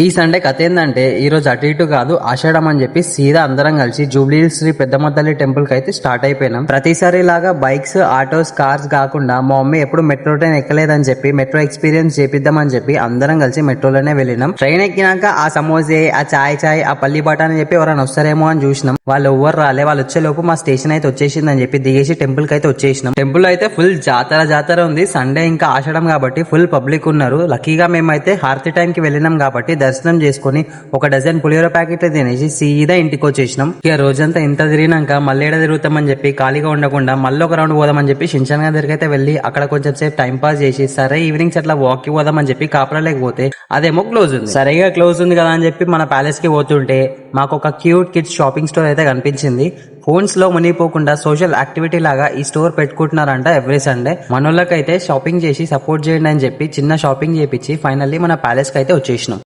ఈ సండే కథ ఏంటంటే ఈ రోజు అటు ఇటు కాదు ఆషాఢం అని చెప్పి సీదా అందరం కలిసి జూబ్లీ హిల్స్ శ్రీ పెద్దమతల్లి టెంపుల్ కి అయితే స్టార్ట్ అయిపోయినాం. ప్రతిసారి లాగా బైక్స్, ఆటోస్, కార్స్ కాకుండా మా మమ్మీ ఎప్పుడు మెట్రో ట్రైన్ ఎక్కలేదని చెప్పి మెట్రో ఎక్స్పీరియన్స్ చేపిద్దామని చెప్పి అందరం కలిసి మెట్రోలోనే వెళ్ళినాం. ట్రైన్ ఎక్కినాక ఆ సమోసే, ఆ చాయ్ ఆ పల్లి బాట అని చెప్పి ఎవరైనా వస్తారేమో అని చూసినాం. వాళ్ళు ఎవ్వరు రాలే. వాళ్ళు వచ్చే లోపు మా స్టేషన్ అయితే వచ్చేసిందని చెప్పి దిగేసి టెంపుల్ కి అయితే వచ్చేసినాం. టెంపుల్ అయితే ఫుల్ జాతర ఉంది. సండే ఇంకా ఆషాఢం కాబట్టి ఫుల్ పబ్లిక్ ఉన్నారు. లక్కీగా మేమైతే హారతి టైం కి వెళ్ళినాం కాబట్టి దర్శనం చేసుకుని ఒక డజన్ పులిహోర ప్యాకెట్లు తినేసి సీదా ఇంటికి వచ్చేసినాం. ఇక రోజంతా ఇంత తిరిగినాక మళ్ళీ ఏడ తిరుగుతామని చెప్పి ఖాళీగా ఉండకుండా మళ్ళీ ఒక రౌండ్ పోదామని చెప్పి షిన్చాన్ గారి దగ్గరికి అయితే వెళ్ళి అక్కడ కొంచెం సేపు టైం పాస్ చేసి సరే ఈవినింగ్స్ అట్లా వాక్ కి పోదామని చెప్పి కాపరా లేకపోతే అదేమో క్లోజ్ ఉంది. సరిగా క్లోజ్ ఉంది కదా అని చెప్పి మన ప్యాలెస్ కి పోతుంటే మాకు ఒక క్యూట్ కిడ్స్ షాపింగ్ స్టోర్ అయితే కనిపించింది. ఫోన్స్ లో మునిగిపోకుండా సోషల్ యాక్టివిటీ లాగా ఈ స్టోర్ పెట్టుకుంటున్నారంట ఎవ్రీ సండే. మనోళ్ళకైతే షాపింగ్ చేసి సపోర్ట్ చేయండి అని చెప్పి చిన్న షాపింగ్ చేపించి ఫైనల్లీ మన ప్యాలెస్ కి అయితే వచ్చేసినాం.